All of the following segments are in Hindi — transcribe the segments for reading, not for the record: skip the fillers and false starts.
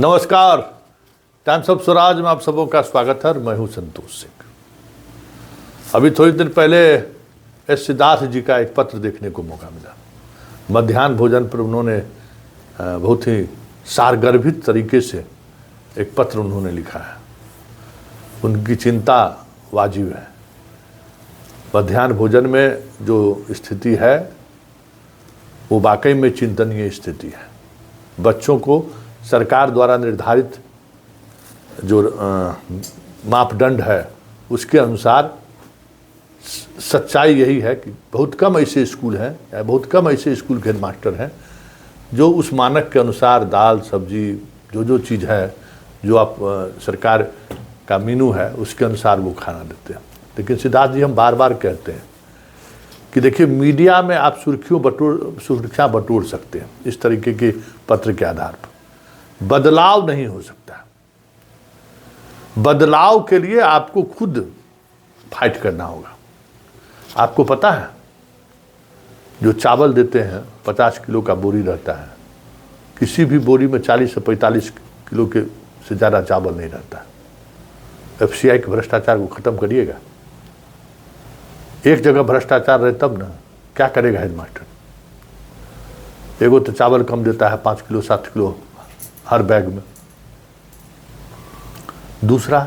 नमस्कार। टाइम्स ऑफ स्वराज में आप सबों का स्वागत है। मैं हूं संतोष सिंह। अभी थोड़ी देर पहले एस सिद्धार्थ जी का एक पत्र देखने को मौका मिला। मध्याह्न भोजन पर उन्होंने बहुत ही सारगर्भित तरीके से एक पत्र उन्होंने लिखा है। उनकी चिंता वाजिब है। मध्याह्न भोजन में जो स्थिति है वो वाकई में चिंतनीय स्थिति है। बच्चों को सरकार द्वारा निर्धारित जो मापदंड है उसके अनुसार सच्चाई यही है कि बहुत कम ऐसे स्कूल हैं या बहुत कम ऐसे स्कूल के हेडमास्टर हैं जो उस मानक के अनुसार दाल सब्जी जो चीज़ है जो आप सरकार का मेनू है उसके अनुसार वो खाना देते हैं। लेकिन सिद्धार्थ जी हम बार बार कहते हैं कि देखिए मीडिया में आप सुर्खियाँ बटोर सकते हैं इस तरीके के पत्र के आधार पर, बदलाव नहीं हो सकता। बदलाव के लिए आपको खुद फाइट करना होगा। आपको पता है जो चावल देते हैं 50 किलो का बोरी रहता है, किसी भी बोरी में 40 से 45 किलो के से ज़्यादा चावल नहीं रहता है। FCI के भ्रष्टाचार को ख़त्म करिएगा। एक जगह भ्रष्टाचार रहे तब ना क्या करेगा हेडमास्टर। एगो तो चावल कम देता है 5 किलो 7 किलो हर बैग में। दूसरा,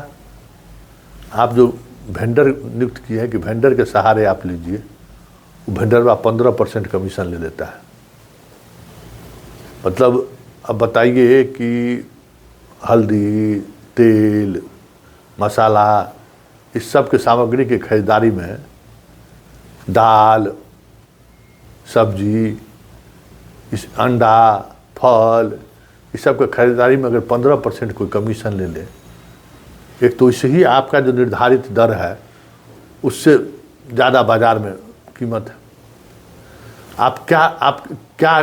आप जो वेंडर नियुक्त किए हैं कि वेंडर के सहारे आप लीजिए, वो वेंडर में 15% कमीशन ले लेता है। मतलब अब बताइए कि हल्दी तेल मसाला इस सब के सामग्री की खरीदारी में दाल सब्जी इस अंडा फल इस सब के खरीदारी में अगर 15% कोई कमीशन ले ले, एक तो इससे ही आपका जो निर्धारित दर है उससे ज़्यादा बाज़ार में कीमत है। आप क्या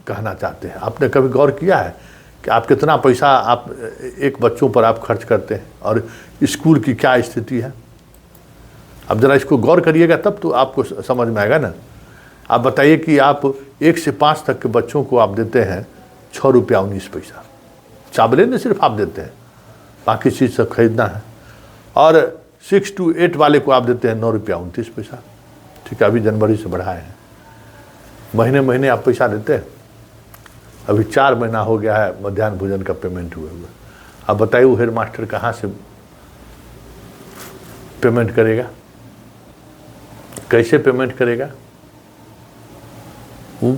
कहना चाहते हैं? आपने कभी गौर किया है कि आप कितना पैसा आप एक बच्चों पर आप खर्च करते हैं और स्कूल की क्या स्थिति है? अब ज़रा इसको गौर करिएगा तब तो आपको समझ में आएगा ना। आप बताइए कि आप 1 से 5 तक के बच्चों को आप देते हैं 6 रुपया 19 पैसा। चावले में सिर्फ आप देते हैं, बाकी चीज़ सब खरीदना है। और 6 to 8 वाले को आप देते हैं 9 रुपया 29 पैसा। ठीक है, अभी जनवरी से बढ़ाए हैं। महीने महीने आप पैसा देते हैं। अभी 4 महीना हो गया है मध्याह्न भोजन का पेमेंट हुए हुए। अब बताइए वो हेड मास्टर कहाँ से पेमेंट करेगा, कैसे पेमेंट करेगा? वो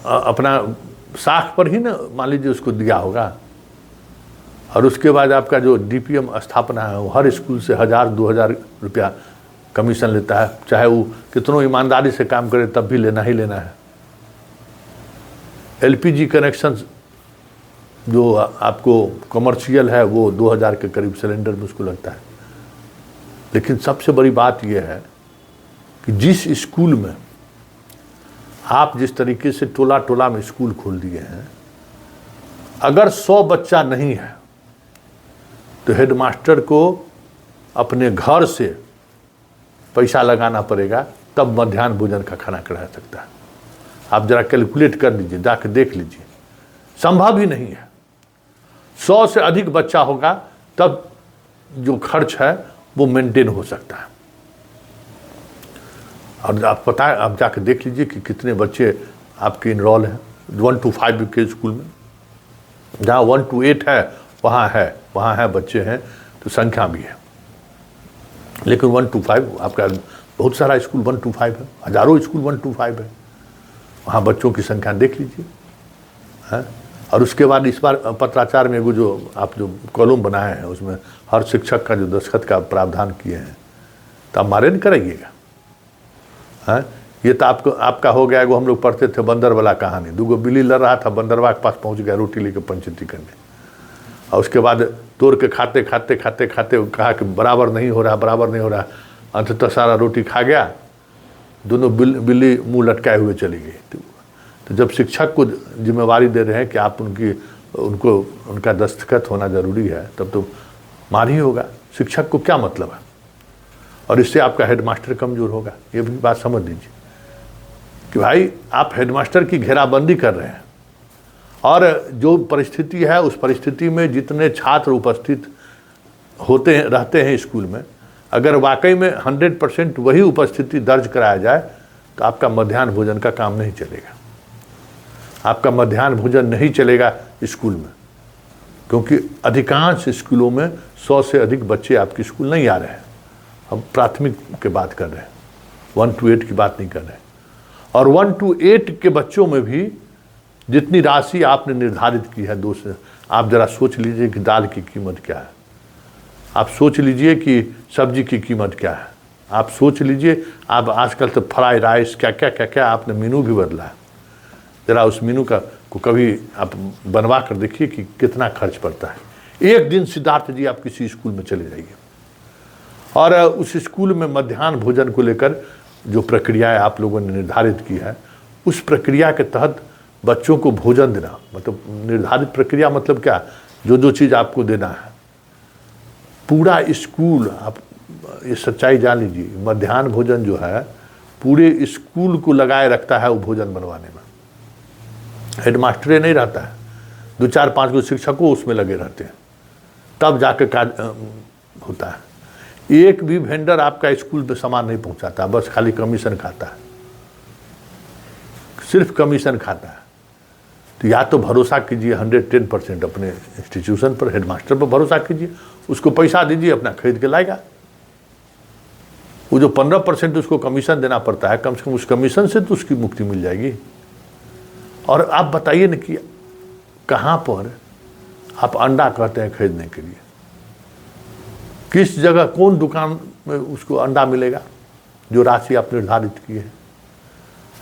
अपना साख पर ही ना मान लीजिए उसको दिया होगा। और उसके बाद आपका जो DPM स्थापना है वो हर स्कूल से 1000-2000 रुपया कमीशन लेता है, चाहे वो कितनों ईमानदारी से काम करे तब भी लेना ही लेना है। LPG कनेक्शन जो आपको कमर्शियल है वो 2000 के करीब सिलेंडर में उसको लगता है। लेकिन सबसे बड़ी बात यह है कि जिस स्कूल में आप जिस तरीके से टोला टोला में स्कूल खोल दिए हैं, अगर 100 बच्चा नहीं है तो हेडमास्टर को अपने घर से पैसा लगाना पड़ेगा तब मध्याह्न भोजन का खाना खिला सकता है। आप जरा कैलकुलेट कर लीजिए, जाकर देख लीजिए, संभव ही नहीं है। 100 से अधिक बच्चा होगा तब जो खर्च है वो मेंटेन हो सकता है। और आप पता है, आप जाकर देख लीजिए कि कितने बच्चे आपके इनरोल हैं 1 to 5 के स्कूल में। जहाँ 1 to 8 है वहाँ है बच्चे हैं तो संख्या भी है। लेकिन 1 to 5 आपका बहुत सारा स्कूल 1 to 5 है, हज़ारों स्कूल 1 to 5 है। वहाँ बच्चों की संख्या देख लीजिए है। और उसके बाद इस बार पत्राचार में जो आप जो कॉलम बनाए हैं उसमें हर शिक्षक का जो दस्तखत का प्रावधान किए हैं तो आप मारे न कराइएगा। हाँ, ये तो आपका हो गया। वो हम लोग पढ़ते थे बंदर वाला कहानी, 2 बिल्ली लड़ रहा था, बंदरवा के पास पहुंच गया रोटी लेकर पंचायती करने। और उसके बाद तोड़ के खाते खाते खाते खाते कहा कि बराबर नहीं हो रहा। अंततः सारा रोटी खा गया, दोनों बिल्ली मुंह लटकाए हुए चली गई। तो जब शिक्षक को जिम्मेवारी दे रहे हैं कि आप उनका दस्तखत होना ज़रूरी है तब तो मार ही होगा। शिक्षक को क्या मतलब है? और इससे आपका हेडमास्टर कमज़ोर होगा। ये भी बात समझ लीजिए कि भाई आप हेडमास्टर की घेराबंदी कर रहे हैं और जो परिस्थिति है उस परिस्थिति में जितने छात्र उपस्थित होते हैं रहते हैं स्कूल में, अगर वाकई में 100% वही उपस्थिति दर्ज कराया जाए तो आपका मध्याह्न भोजन का काम नहीं चलेगा। आपका मध्याह्न भोजन नहीं चलेगा स्कूल में, क्योंकि अधिकांश स्कूलों में 100 से अधिक बच्चे आपके स्कूल नहीं आ रहे हैं। हम प्राथमिक की बात कर रहे हैं, 1 to 8 की बात नहीं कर रहे हैं। और 1 to 8 के बच्चों में भी जितनी राशि आपने निर्धारित की है, दोस्त आप जरा सोच लीजिए कि दाल की कीमत क्या है, आप सोच लीजिए कि सब्जी की कीमत क्या है, आप सोच लीजिए, आप आजकल तो फ्राई राइस क्या क्या क्या क्या आपने मेनू भी बदला है। जरा उस मेनू का को कभी आप बनवा कर देखिए कि कितना खर्च पड़ता है। एक दिन सिद्धार्थ जी आप किसी स्कूल में चले जाइए और उस स्कूल में मध्याह्न भोजन को लेकर जो प्रक्रियाएं आप लोगों ने निर्धारित की है, उस प्रक्रिया के तहत बच्चों को भोजन देना, मतलब निर्धारित प्रक्रिया मतलब क्या, जो जो चीज़ आपको देना है पूरा स्कूल, आप ये सच्चाई जान लीजिए, मध्याह्न भोजन जो है पूरे स्कूल को लगाए रखता है वो भोजन बनवाने में। हेडमास्टरे नहीं रहता है, 2 4 5 गो शिक्षकों उसमें लगे रहते हैं, तब जाकर कार्य होता है। एक भी वेंडर आपका स्कूल पे सामान नहीं पहुंचाता, बस खाली कमीशन खाता है, सिर्फ कमीशन खाता है। तो या तो भरोसा कीजिए 110% अपने इंस्टीट्यूशन पर, हेडमास्टर पर भरोसा कीजिए, उसको पैसा दीजिए, अपना खरीद के लाएगा। वो जो 15% उसको कमीशन देना पड़ता है, कम से कम उस कमीशन से तो उसकी मुक्ति मिल जाएगी। और आप बताइए ना कि कहाँ पर आप अंडा कहते हैं खरीदने के लिए, किस जगह कौन दुकान में उसको अंडा मिलेगा जो राशि आप निर्धारित की है?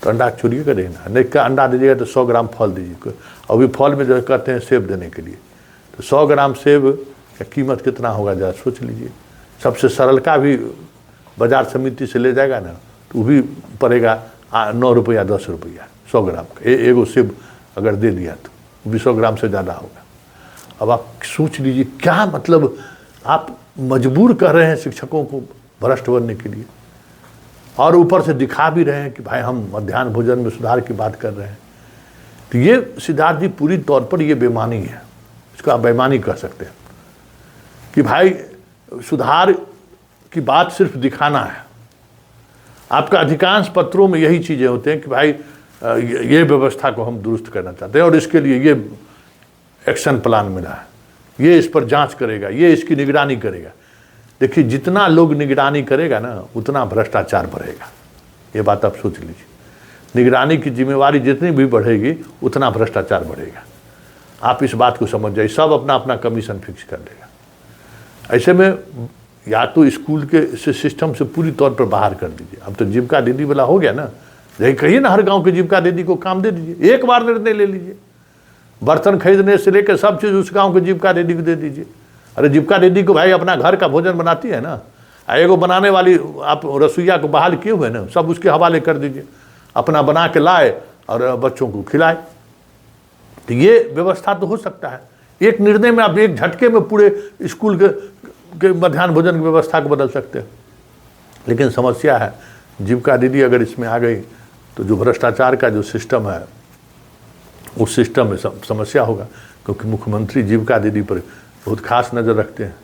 तो अंडा चोरी करें ना, नहीं का अंडा दीजिएगा तो 100 ग्राम फल दीजिए। अभी फल में जो कहते हैं सेब देने के लिए, तो 100 ग्राम सेब का कीमत कितना होगा जरा सोच लीजिए। सबसे सरल का भी बाजार समिति से ले जाएगा ना तो वो भी पड़ेगा 9 रुपया 10 रुपया 100 ग्राम का। एगो सेब अगर दे दिया तो वो भी 100 ग्राम से ज़्यादा होगा। अब आप सोच लीजिए क्या मतलब, आप मजबूर कर रहे हैं शिक्षकों को भ्रष्ट बनने के लिए, और ऊपर से दिखा भी रहे हैं कि भाई हम मध्याह्न भोजन में सुधार की बात कर रहे हैं। तो ये सिद्धार्थ जी पूरी तौर पर ये बेईमानी है, इसको आप बेईमानी कह सकते हैं कि भाई सुधार की बात सिर्फ दिखाना है। आपका अधिकांश पत्रों में यही चीज़ें होते हैं कि भाई ये व्यवस्था को हम दुरुस्त करना चाहते हैं और इसके लिए ये एक्शन प्लान मिला है, ये इस पर जांच करेगा, ये इसकी निगरानी करेगा। देखिए जितना लोग निगरानी करेगा ना उतना भ्रष्टाचार बढ़ेगा, ये बात आप सोच लीजिए। निगरानी की जिम्मेवारी जितनी भी बढ़ेगी उतना भ्रष्टाचार बढ़ेगा। आप इस बात को समझ जाइए, सब अपना अपना कमीशन फिक्स कर देगा। ऐसे में या तो स्कूल के सिस्टम से पूरी तौर पर बाहर कर दीजिए। अब तो जीविका दीदी वाला हो गया ना, यही कहिए ना हर गांव के जीविका दीदी को काम दे दीजिए, एक बार निर्णय ले लीजिए। बर्तन खरीदने से लेकर सब चीज़ उस गांव के जीविका दीदी को दे दीजिए। अरे जीविका दीदी को भाई अपना घर का भोजन बनाती है ना, एगो बनाने वाली आप रसोईया को बहाल किए हुए ना, सब उसके हवाले कर दीजिए, अपना बना के लाए और बच्चों को खिलाए। तो ये व्यवस्था तो हो सकता है, एक निर्णय में आप एक झटके में पूरे स्कूल के मध्याह्न भोजन की व्यवस्था को बदल सकते हैं। लेकिन समस्या है जीविका दीदी अगर इसमें आ गई तो जो भ्रष्टाचार का जो सिस्टम है उस सिस्टम में समस्या होगा, क्योंकि मुख्यमंत्री जीविका दीदी पर बहुत खास नज़र रखते हैं।